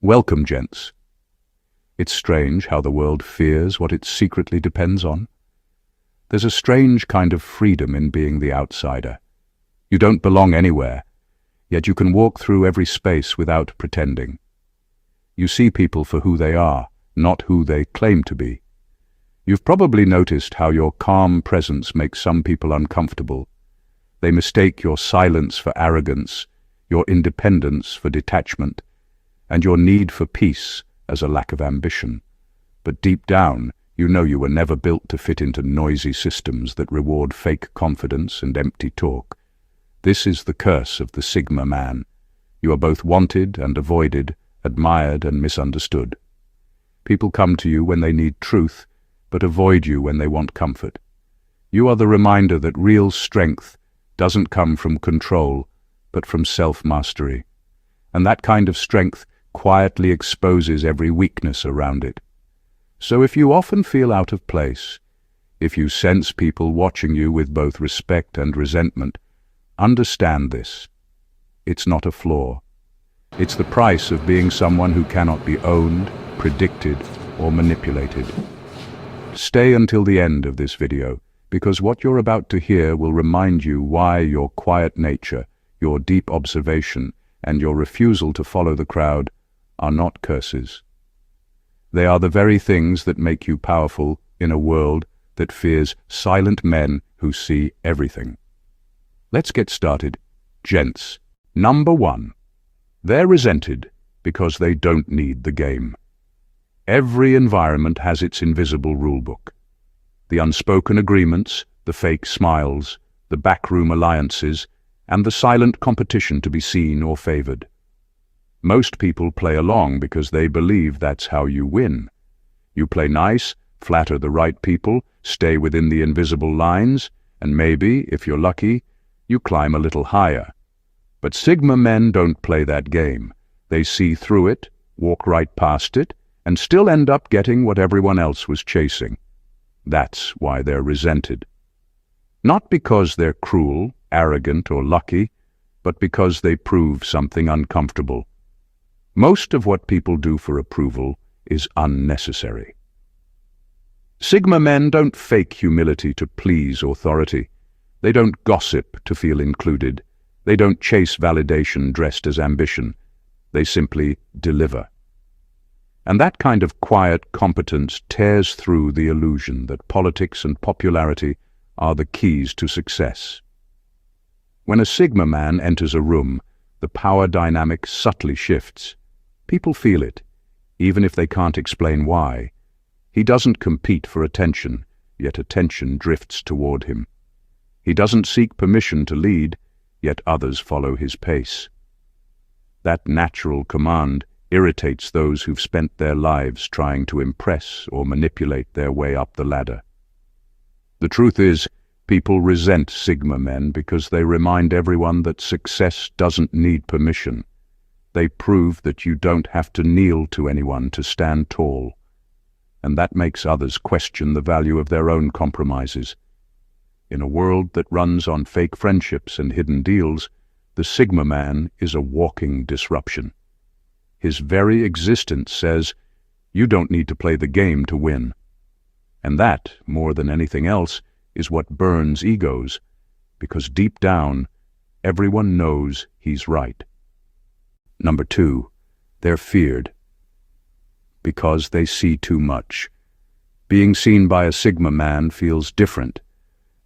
Welcome, gents. It's strange how the world fears what it secretly depends on. There's a strange kind of freedom in being the outsider. You don't belong anywhere, yet you can walk through every space without pretending. You see people for who they are, not who they claim to be. You've probably noticed how your calm presence makes some people uncomfortable. They mistake your silence for arrogance, your independence for detachment, and your need for peace as a lack of ambition. But deep down, you know you were never built to fit into noisy systems that reward fake confidence and empty talk. This is the curse of the Sigma man. You are both wanted and avoided, admired and misunderstood. People come to you when they need truth, but avoid you when they want comfort. You are the reminder that real strength doesn't come from control, but from self-mastery. And that kind of strength quietly exposes every weakness around it. So if you often feel out of place, if you sense people watching you with both respect and resentment, understand this. It's not a flaw. It's the price of being someone who cannot be owned, predicted, or manipulated. Stay until the end of this video, because what you're about to hear will remind you why your quiet nature, your deep observation, and your refusal to follow the crowd are not curses. They are the very things that make you powerful in a world that fears silent men who see everything. Let's get started. Gents. Number 1. They're resented because they don't need the game. Every environment has its invisible rulebook. The unspoken agreements, the fake smiles, the backroom alliances, and the silent competition to be seen or favored. Most people play along because they believe that's how you win. You play nice, flatter the right people, stay within the invisible lines, and maybe, if you're lucky, you climb a little higher. But Sigma men don't play that game. They see through it, walk right past it, and still end up getting what everyone else was chasing. That's why they're resented. Not because they're cruel, arrogant, or lucky, but because they prove something uncomfortable. Most of what people do for approval is unnecessary. Sigma men don't fake humility to please authority. They don't gossip to feel included. They don't chase validation dressed as ambition. They simply deliver. And that kind of quiet competence tears through the illusion that politics and popularity are the keys to success. When a Sigma man enters a room, the power dynamic subtly shifts. People feel it, even if they can't explain why. He doesn't compete for attention, yet attention drifts toward him. He doesn't seek permission to lead, yet others follow his pace. That natural command irritates those who've spent their lives trying to impress or manipulate their way up the ladder. The truth is, people resent Sigma men because they remind everyone that success doesn't need permission. They prove that you don't have to kneel to anyone to stand tall, and that makes others question the value of their own compromises. In a world that runs on fake friendships and hidden deals, the Sigma man is a walking disruption. His very existence says, you don't need to play the game to win. And that, more than anything else, is what burns egos, because deep down, everyone knows he's right. Number 2, they're feared because they see too much. Being seen by a Sigma man feels different,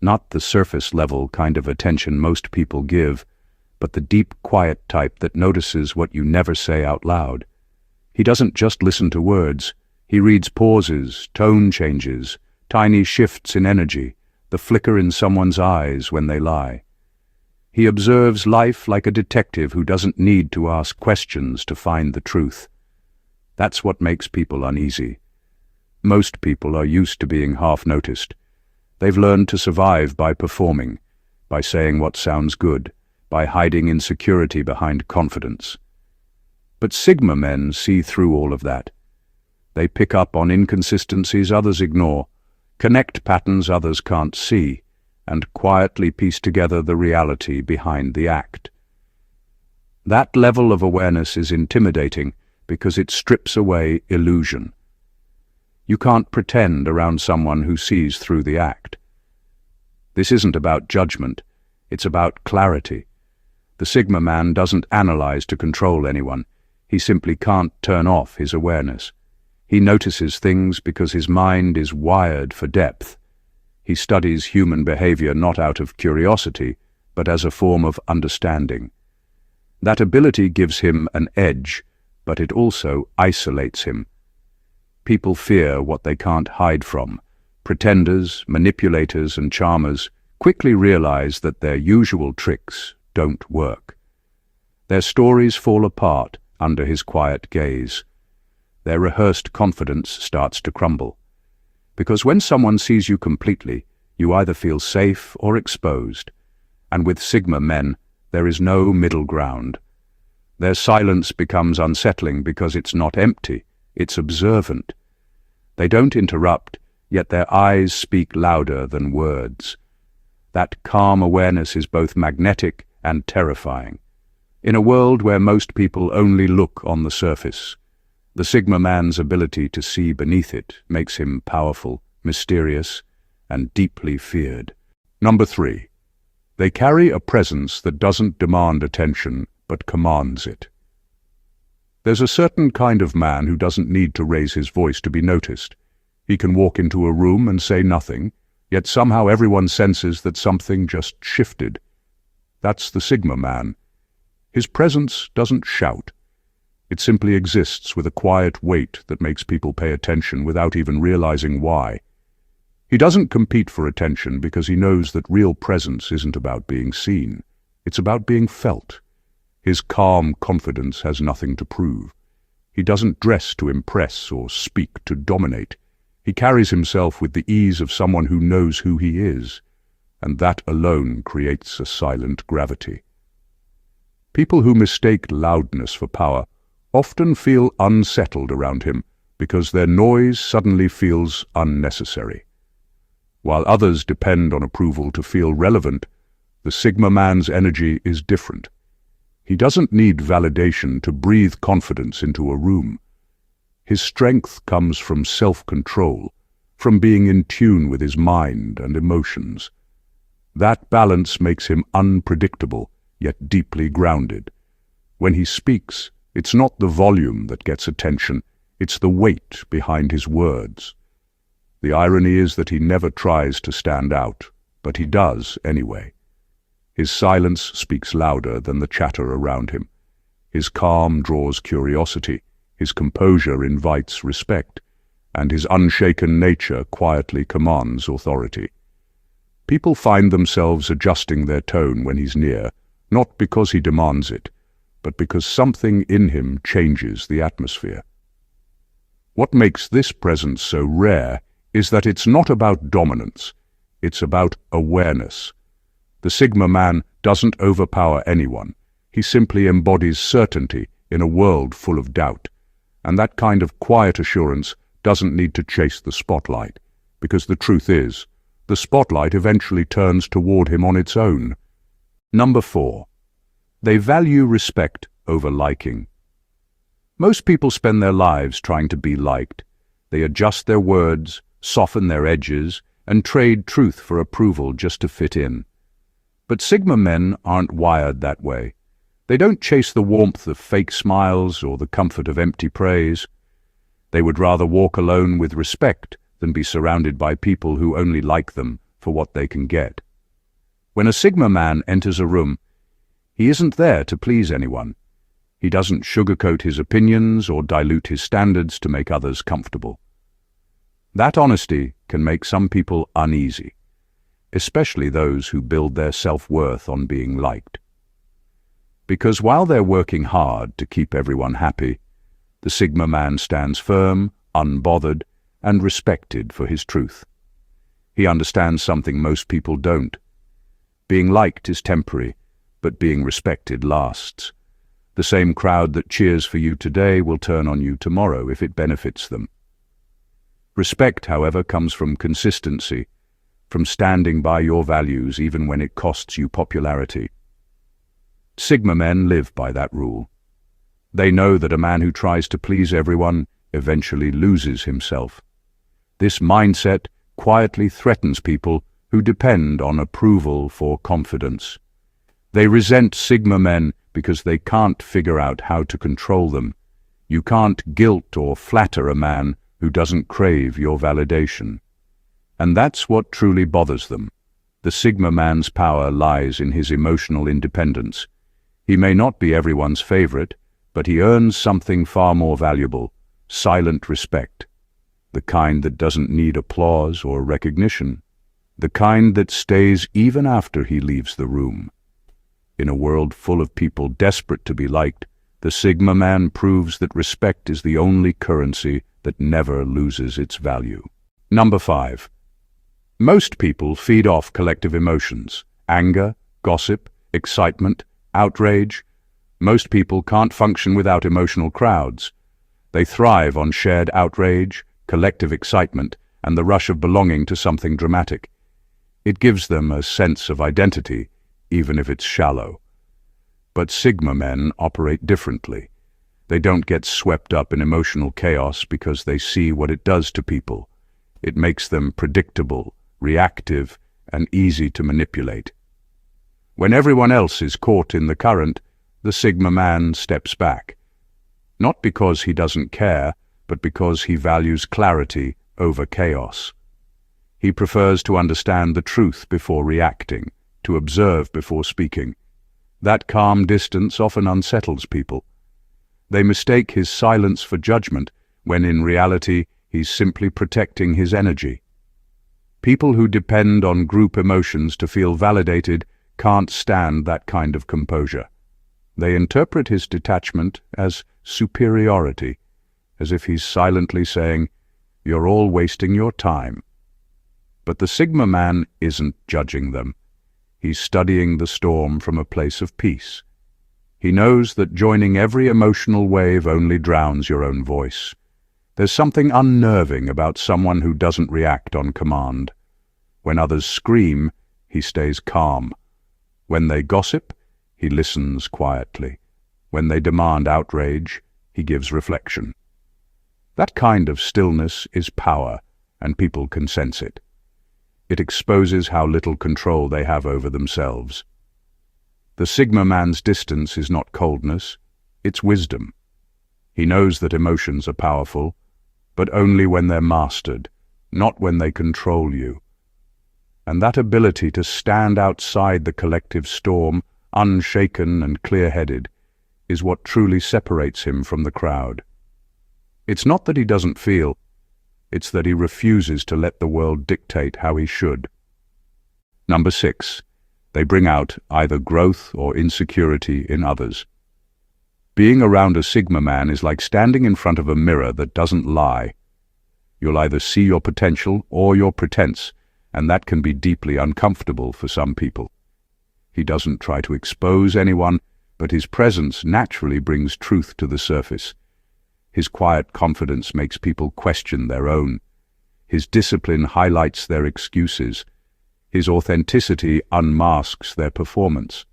not the surface-level kind of attention most people give, but the deep, quiet type that notices what you never say out loud. He doesn't just listen to words. He reads pauses, tone changes, tiny shifts in energy, the flicker in someone's eyes when they lie. He observes life like a detective who doesn't need to ask questions to find the truth. That's what makes people uneasy. Most people are used to being half-noticed. They've learned to survive by performing, by saying what sounds good, by hiding insecurity behind confidence. But Sigma men see through all of that. They pick up on inconsistencies others ignore, connect patterns others can't see, and quietly piece together the reality behind the act. That level of awareness is intimidating because it strips away illusion. You can't pretend around someone who sees through the act. This isn't about judgment, it's about clarity. The Sigma man doesn't analyze to control anyone. He simply can't turn off his awareness. He notices things because his mind is wired for depth. He studies human behavior not out of curiosity, but as a form of understanding. That ability gives him an edge, but it also isolates him. People fear what they can't hide from. Pretenders, manipulators, and charmers quickly realize that their usual tricks don't work. Their stories fall apart under his quiet gaze. Their rehearsed confidence starts to crumble. Because when someone sees you completely, you either feel safe or exposed. And with Sigma men, there is no middle ground. Their silence becomes unsettling because it's not empty, it's observant. They don't interrupt, yet their eyes speak louder than words. That calm awareness is both magnetic and terrifying. In a world where most people only look on the surface, the Sigma man's ability to see beneath it makes him powerful, mysterious, and deeply feared. Number 3. They carry a presence that doesn't demand attention, but commands it. There's a certain kind of man who doesn't need to raise his voice to be noticed. He can walk into a room and say nothing, yet somehow everyone senses that something just shifted. That's the Sigma man. His presence doesn't shout. It simply exists with a quiet weight that makes people pay attention without even realizing why. He doesn't compete for attention because he knows that real presence isn't about being seen. It's about being felt. His calm confidence has nothing to prove. He doesn't dress to impress or speak to dominate. He carries himself with the ease of someone who knows who he is, and that alone creates a silent gravity. People who mistake loudness for power often feel unsettled around him because their noise suddenly feels unnecessary. While others depend on approval to feel relevant, the Sigma man's energy is different. He doesn't need validation to breathe confidence into a room. His strength comes from self-control, from being in tune with his mind and emotions. That balance makes him unpredictable, yet deeply grounded. When he speaks, it's not the volume that gets attention, it's the weight behind his words. The irony is that he never tries to stand out, but he does anyway. His silence speaks louder than the chatter around him. His calm draws curiosity, his composure invites respect, and his unshaken nature quietly commands authority. People find themselves adjusting their tone when he's near, not because he demands it, but because something in him changes the atmosphere. What makes this presence so rare is that it's not about dominance, it's about awareness. The Sigma man doesn't overpower anyone. He simply embodies certainty in a world full of doubt. And that kind of quiet assurance doesn't need to chase the spotlight, because the truth is, the spotlight eventually turns toward him on its own. Number 4. They value respect over liking. Most people spend their lives trying to be liked. They adjust their words, soften their edges, and trade truth for approval just to fit in. But Sigma men aren't wired that way. They don't chase the warmth of fake smiles or the comfort of empty praise. They would rather walk alone with respect than be surrounded by people who only like them for what they can get. When a Sigma man enters a room, he isn't there to please anyone. He doesn't sugarcoat his opinions or dilute his standards to make others comfortable. That honesty can make some people uneasy, especially those who build their self-worth on being liked. Because while they're working hard to keep everyone happy, the Sigma man stands firm, unbothered, and respected for his truth. He understands something most people don't. Being liked is temporary, but being respected lasts. The same crowd that cheers for you today will turn on you tomorrow if it benefits them. Respect, however, comes from consistency, from standing by your values even when it costs you popularity. Sigma men live by that rule. They know that a man who tries to please everyone eventually loses himself. This mindset quietly threatens people who depend on approval for confidence. They resent Sigma men because they can't figure out how to control them. You can't guilt or flatter a man who doesn't crave your validation. And that's what truly bothers them. The Sigma man's power lies in his emotional independence. He may not be everyone's favorite, but he earns something far more valuable: silent respect. The kind that doesn't need applause or recognition. The kind that stays even after he leaves the room. In a world full of people desperate to be liked, the Sigma man proves that respect is the only currency that never loses its value. Number 5. Most people feed off collective emotions: anger, gossip, excitement, outrage. Most people can't function without emotional crowds. They thrive on shared outrage, collective excitement, and the rush of belonging to something dramatic. It gives them a sense of identity, even if it's shallow. But Sigma men operate differently. They don't get swept up in emotional chaos because they see what it does to people. It makes them predictable, reactive, and easy to manipulate. When everyone else is caught in the current, the Sigma man steps back. Not because he doesn't care, but because he values clarity over chaos. He prefers to understand the truth before reacting, to observe before speaking. That calm distance often unsettles people. They mistake his silence for judgment, when in reality he's simply protecting his energy. People who depend on group emotions to feel validated can't stand that kind of composure. They interpret his detachment as superiority, as if he's silently saying, "You're all wasting your time." But the Sigma man isn't judging them. He's studying the storm from a place of peace. He knows that joining every emotional wave only drowns your own voice. There's something unnerving about someone who doesn't react on command. When others scream, he stays calm. When they gossip, he listens quietly. When they demand outrage, he gives reflection. That kind of stillness is power, and people can sense it. It exposes how little control they have over themselves. The Sigma man's distance is not coldness, it's wisdom. He knows that emotions are powerful, but only when they're mastered, not when they control you. And that ability to stand outside the collective storm, unshaken and clear-headed, is what truly separates him from the crowd. It's not that he doesn't feel, it's that he refuses to let the world dictate how he should. Number 6. They bring out either growth or insecurity in others. Being around a Sigma man is like standing in front of a mirror that doesn't lie. You'll either see your potential or your pretense, and that can be deeply uncomfortable for some people. He doesn't try to expose anyone, but his presence naturally brings truth to the surface. His quiet confidence makes people question their own. His discipline highlights their excuses. His authenticity unmasks their performance.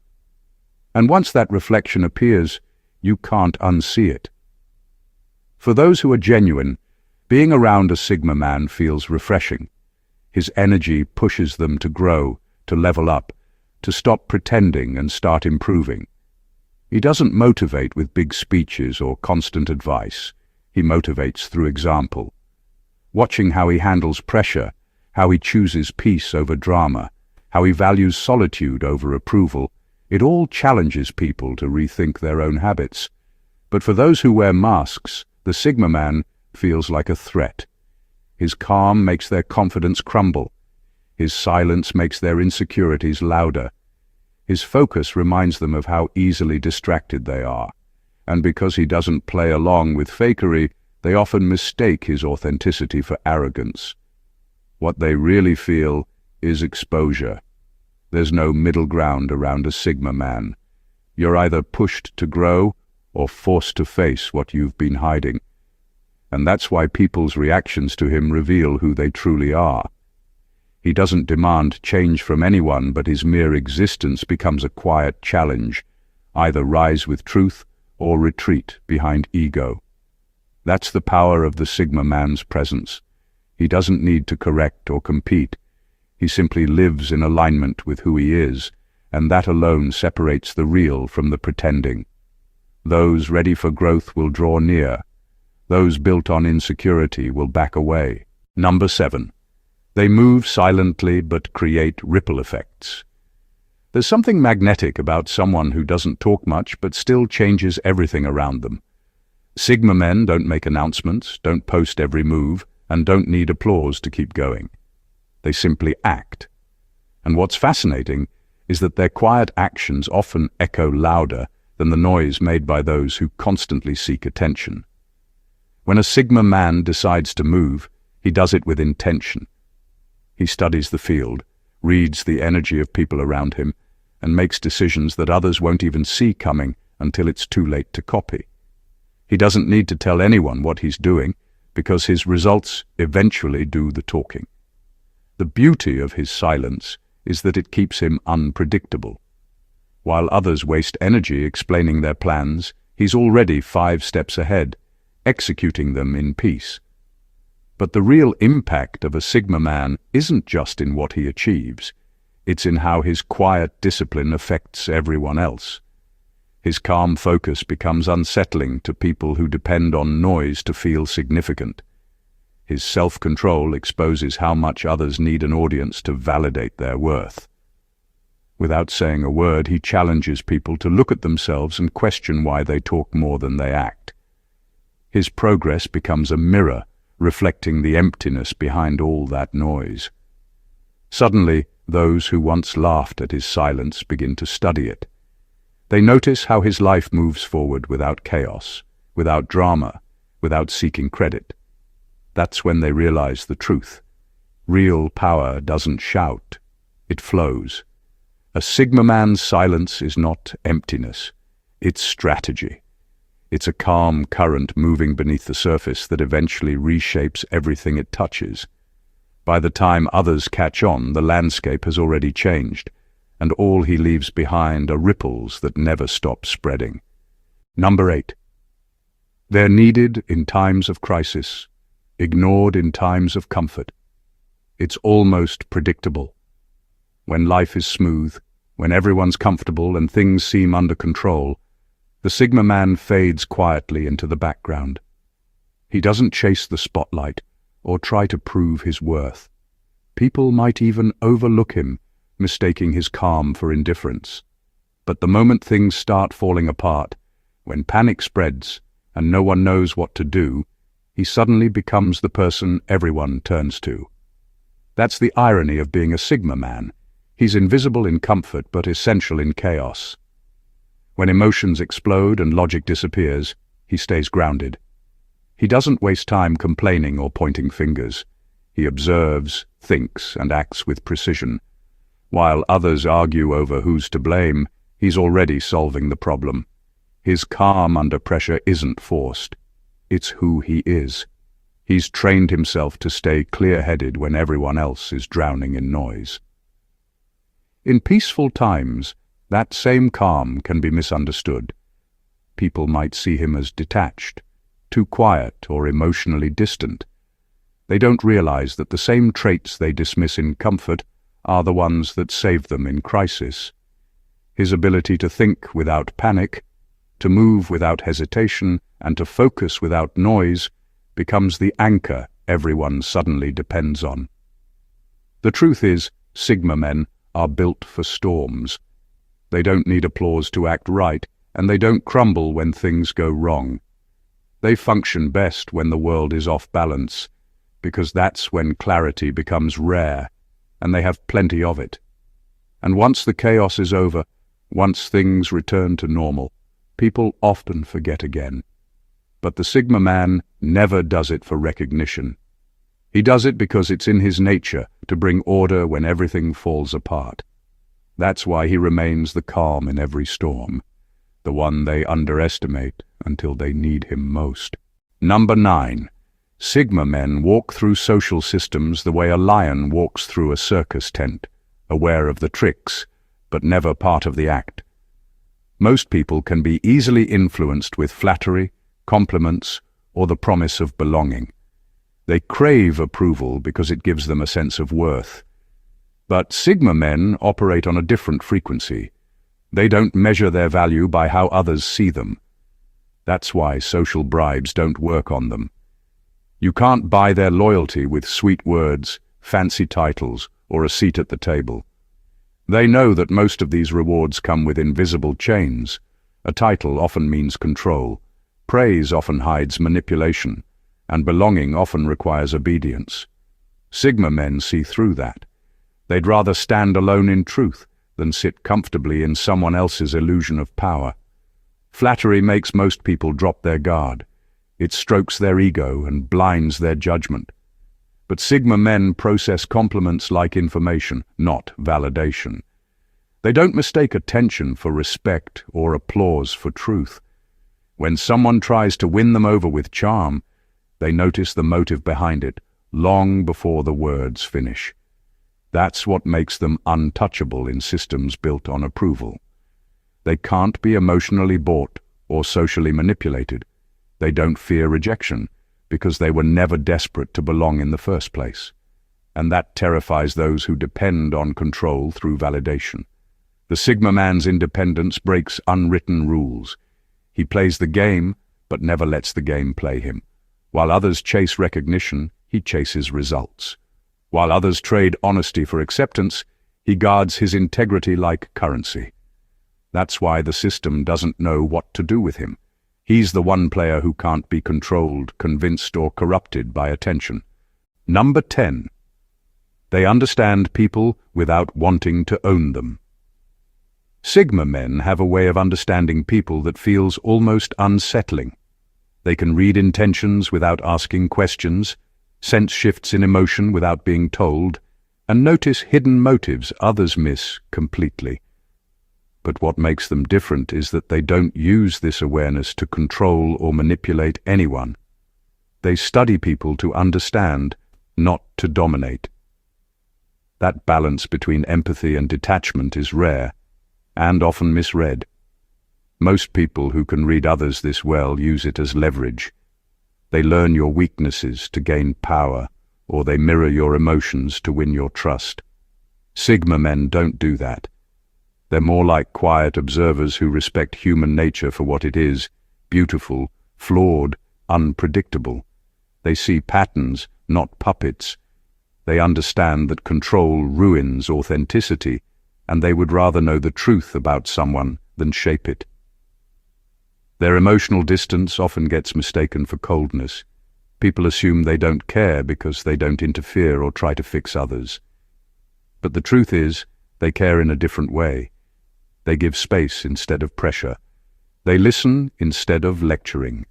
And once that reflection appears, you can't unsee it. For those who are genuine, being around a Sigma man feels refreshing. His energy pushes them to grow, to level up, to stop pretending and start improving. He doesn't motivate with big speeches or constant advice. He motivates through example. Watching how he handles pressure, how he chooses peace over drama, how he values solitude over approval, it all challenges people to rethink their own habits. But for those who wear masks, the Sigma man feels like a threat. His calm makes their confidence crumble. His silence makes their insecurities louder. His focus reminds them of how easily distracted they are. And because he doesn't play along with fakery, they often mistake his authenticity for arrogance. What they really feel is exposure. There's no middle ground around a Sigma man. You're either pushed to grow or forced to face what you've been hiding. And that's why people's reactions to him reveal who they truly are. He doesn't demand change from anyone, but his mere existence becomes a quiet challenge. Either rise with truth or retreat behind ego. That's the power of the Sigma man's presence. He doesn't need to correct or compete. He simply lives in alignment with who he is, and that alone separates the real from the pretending. Those ready for growth will draw near. Those built on insecurity will back away. Number 7. They move silently but create ripple effects. There's something magnetic about someone who doesn't talk much but still changes everything around them. Sigma men don't make announcements, don't post every move, and don't need applause to keep going. They simply act. And what's fascinating is that their quiet actions often echo louder than the noise made by those who constantly seek attention. When a Sigma man decides to move, he does it with intention. He studies the field, reads the energy of people around him, and makes decisions that others won't even see coming until it's too late to copy. He doesn't need to tell anyone what he's doing, because his results eventually do the talking. The beauty of his silence is that it keeps him unpredictable. While others waste energy explaining their plans, he's already 5 steps ahead, executing them in peace. But the real impact of a Sigma man isn't just in what he achieves. It's in how his quiet discipline affects everyone else. His calm focus becomes unsettling to people who depend on noise to feel significant. His self-control exposes how much others need an audience to validate their worth. Without saying a word, he challenges people to look at themselves and question why they talk more than they act. His progress becomes a mirror, reflecting the emptiness behind all that noise. Suddenly, those who once laughed at his silence begin to study it. They notice how his life moves forward without chaos, without drama, without seeking credit. That's when they realize the truth. Real power doesn't shout, it flows. A Sigma man's silence is not emptiness, it's strategy. It's a calm current moving beneath the surface that eventually reshapes everything it touches. By the time others catch on, the landscape has already changed, and all he leaves behind are ripples that never stop spreading. Number 8. They're needed in times of crisis, ignored in times of comfort. It's almost predictable. When life is smooth, when everyone's comfortable and things seem under control, the Sigma man fades quietly into the background. He doesn't chase the spotlight or try to prove his worth. People might even overlook him, mistaking his calm for indifference. But the moment things start falling apart, when panic spreads and no one knows what to do, he suddenly becomes the person everyone turns to. That's the irony of being a Sigma man. He's invisible in comfort but essential in chaos. When emotions explode and logic disappears, he stays grounded. He doesn't waste time complaining or pointing fingers. He observes, thinks, and acts with precision. While others argue over who's to blame, he's already solving the problem. His calm under pressure isn't forced. It's who he is. He's trained himself to stay clear-headed when everyone else is drowning in noise. In peaceful times, that same calm can be misunderstood. People might see him as detached, too quiet or emotionally distant. They don't realize that the same traits they dismiss in comfort are the ones that save them in crisis. His ability to think without panic, to move without hesitation, and to focus without noise becomes the anchor everyone suddenly depends on. The truth is, Sigma men are built for storms. They don't need applause to act right, and they don't crumble when things go wrong. They function best when the world is off balance, because that's when clarity becomes rare, and they have plenty of it. And once the chaos is over, once things return to normal, people often forget again. But the Sigma man never does it for recognition. He does it because it's in his nature to bring order when everything falls apart. That's why he remains the calm in every storm, the one they underestimate until they need him most. Number 9. Sigma men walk through social systems the way a lion walks through a circus tent, aware of the tricks, but never part of the act. Most people can be easily influenced with flattery, compliments, or the promise of belonging. They crave approval because it gives them a sense of worth. But Sigma men operate on a different frequency. They don't measure their value by how others see them. That's why social bribes don't work on them. You can't buy their loyalty with sweet words, fancy titles, or a seat at the table. They know that most of these rewards come with invisible chains. A title often means control, praise often hides manipulation, and belonging often requires obedience. Sigma men see through that. They'd rather stand alone in truth than sit comfortably in someone else's illusion of power. Flattery makes most people drop their guard. It strokes their ego and blinds their judgment. But Sigma men process compliments like information, not validation. They don't mistake attention for respect or applause for truth. When someone tries to win them over with charm, they notice the motive behind it long before the words finish. That's what makes them untouchable in systems built on approval. They can't be emotionally bought or socially manipulated. They don't fear rejection because they were never desperate to belong in the first place. And that terrifies those who depend on control through validation. The Sigma man's independence breaks unwritten rules. He plays the game, but never lets the game play him. While others chase recognition, he chases results. While others trade honesty for acceptance, he guards his integrity like currency. That's why the system doesn't know what to do with him. He's the one player who can't be controlled, convinced, or corrupted by attention. Number 10. They understand people without wanting to own them. Sigma men have a way of understanding people that feels almost unsettling. They can read intentions without asking questions, sense shifts in emotion without being told, and notice hidden motives others miss completely. But what makes them different is that they don't use this awareness to control or manipulate anyone. They study people to understand, not to dominate. That balance between empathy and detachment is rare, and often misread. Most people who can read others this well use it as leverage. They learn your weaknesses to gain power, or they mirror your emotions to win your trust. Sigma men don't do that. They're more like quiet observers who respect human nature for what it is, beautiful, flawed, unpredictable. They see patterns, not puppets. They understand that control ruins authenticity, and they would rather know the truth about someone than shape it. Their emotional distance often gets mistaken for coldness. People assume they don't care because they don't interfere or try to fix others. But the truth is, they care in a different way. They give space instead of pressure. They listen instead of lecturing.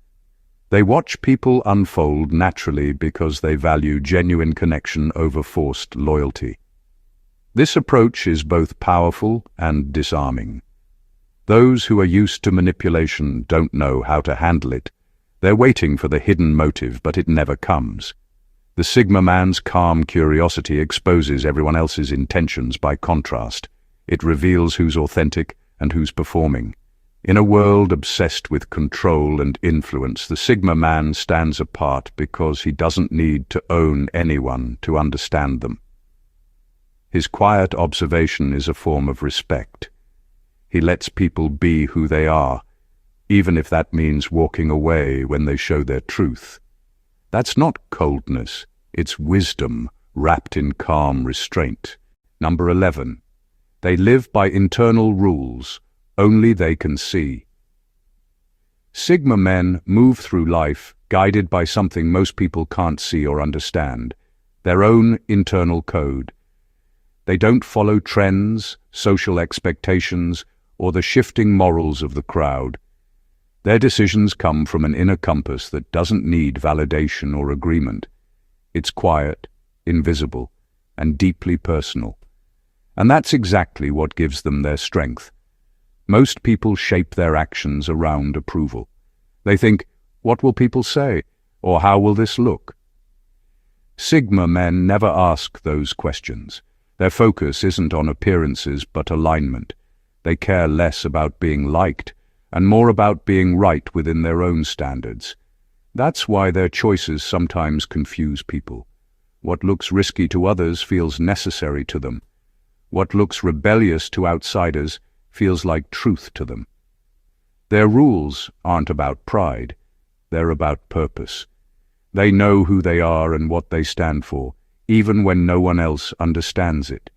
They watch people unfold naturally because they value genuine connection over forced loyalty. This approach is both powerful and disarming. Those who are used to manipulation don't know how to handle it. They're waiting for the hidden motive, but it never comes. The Sigma man's calm curiosity exposes everyone else's intentions by contrast. It reveals who's authentic and who's performing. In a world obsessed with control and influence, the Sigma man stands apart because he doesn't need to own anyone to understand them. His quiet observation is a form of respect. He lets people be who they are, even if that means walking away when they show their truth. That's not coldness, it's wisdom wrapped in calm restraint. Number 11. They live by internal rules only they can see. Sigma men move through life guided by something most people can't see or understand, their own internal code. They don't follow trends, social expectations, or the shifting morals of the crowd. Their decisions come from an inner compass that doesn't need validation or agreement. It's quiet, invisible, and deeply personal. And that's exactly what gives them their strength. Most people shape their actions around approval. They think, what will people say? Or how will this look? Sigma men never ask those questions. Their focus isn't on appearances but alignment. They care less about being liked and more about being right within their own standards. That's why their choices sometimes confuse people. What looks risky to others feels necessary to them. What looks rebellious to outsiders feels like truth to them. Their rules aren't about pride, they're about purpose. They know who they are and what they stand for, even when no one else understands it.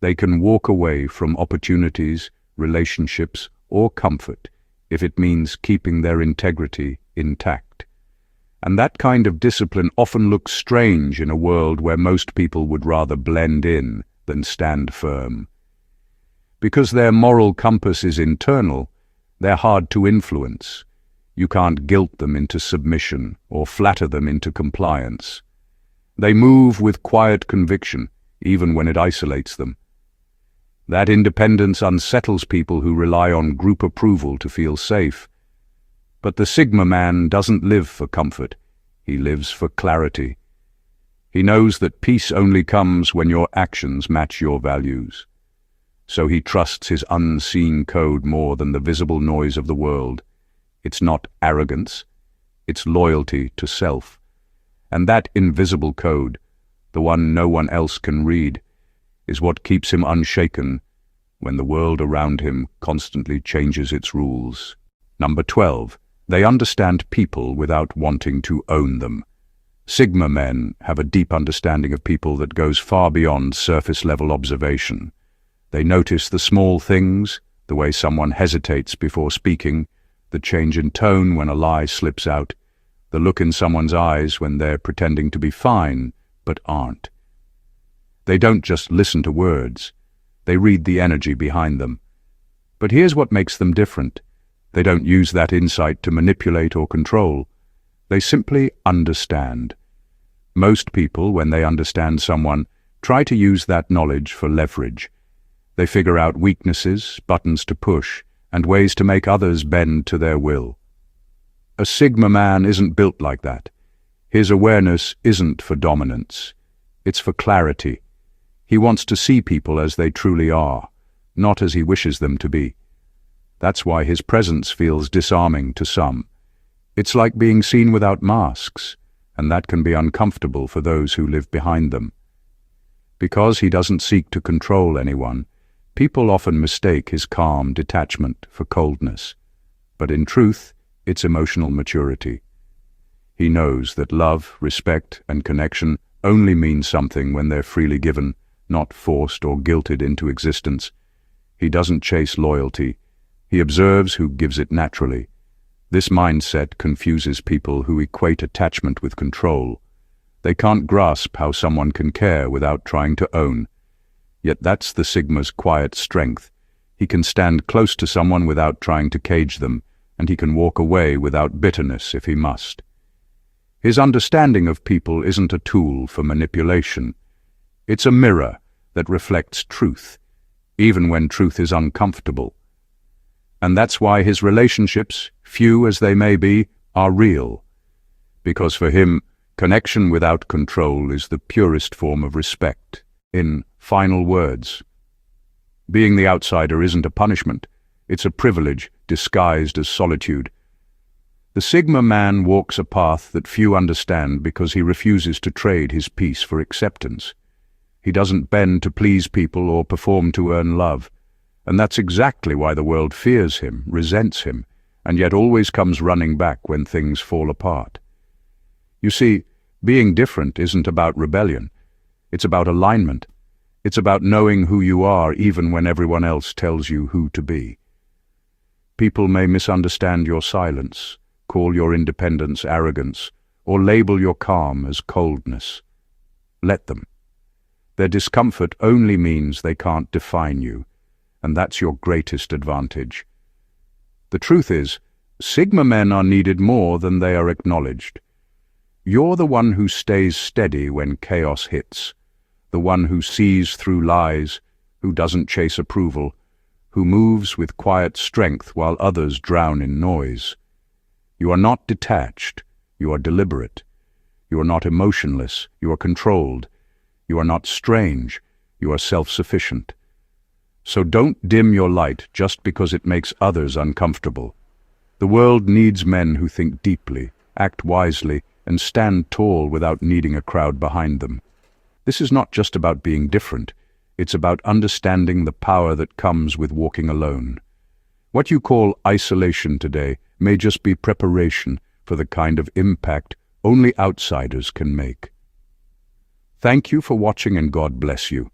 They can walk away from opportunities, relationships, or comfort if it means keeping their integrity intact. And that kind of discipline often looks strange in a world where most people would rather blend in than stand firm. Because their moral compass is internal, they're hard to influence. You can't guilt them into submission or flatter them into compliance. They move with quiet conviction, even when it isolates them. That independence unsettles people who rely on group approval to feel safe. But the Sigma man doesn't live for comfort. He lives for clarity. He knows that peace only comes when your actions match your values. So he trusts his unseen code more than the visible noise of the world. It's not arrogance, it's loyalty to self. And that invisible code, the one no one else can read, is what keeps him unshaken when the world around him constantly changes its rules. Number 12. They understand people without wanting to own them. Sigma men have a deep understanding of people that goes far beyond surface-level observation. They notice the small things, the way someone hesitates before speaking, the change in tone when a lie slips out, the look in someone's eyes when they're pretending to be fine but aren't. They don't just listen to words, they read the energy behind them. But here's what makes them different. They don't use that insight to manipulate or control. They simply understand. Most people, when they understand someone, try to use that knowledge for leverage. They figure out weaknesses, buttons to push, and ways to make others bend to their will. A Sigma man isn't built like that. His awareness isn't for dominance. It's for clarity. He wants to see people as they truly are, not as he wishes them to be. That's why his presence feels disarming to some. It's like being seen without masks, and that can be uncomfortable for those who live behind them. Because he doesn't seek to control anyone, people often mistake his calm detachment for coldness. But in truth, it's emotional maturity. He knows that love, respect, and connection only mean something when they're freely given, not forced or guilted into existence. He doesn't chase loyalty. He observes who gives it naturally. This mindset confuses people who equate attachment with control. They can't grasp how someone can care without trying to own. Yet that's the Sigma's quiet strength. He can stand close to someone without trying to cage them, and he can walk away without bitterness if he must. His understanding of people isn't a tool for manipulation. It's a mirror that reflects truth, even when truth is uncomfortable. And that's why his relationships, few as they may be, are real. Because for him, connection without control is the purest form of respect. In final words, being the outsider isn't a punishment. It's a privilege disguised as solitude. The Sigma man walks a path that few understand because he refuses to trade his peace for acceptance. He doesn't bend to please people or perform to earn love. And that's exactly why the world fears him, resents him, and yet always comes running back when things fall apart. You see, being different isn't about rebellion. It's about alignment. It's about knowing who you are even when everyone else tells you who to be. People may misunderstand your silence, call your independence arrogance, or label your calm as coldness. Let them. Their discomfort only means they can't define you, and that's your greatest advantage. The truth is, Sigma men are needed more than they are acknowledged. You're the one who stays steady when chaos hits, the one who sees through lies, who doesn't chase approval, who moves with quiet strength while others drown in noise. You are not detached, you are deliberate. You are not emotionless, you are controlled. You are not strange, you are self-sufficient. So don't dim your light just because it makes others uncomfortable. The world needs men who think deeply, act wisely, and stand tall without needing a crowd behind them. This is not just about being different, it's about understanding the power that comes with walking alone. What you call isolation today may just be preparation for the kind of impact only outsiders can make. Thank you for watching, and God bless you.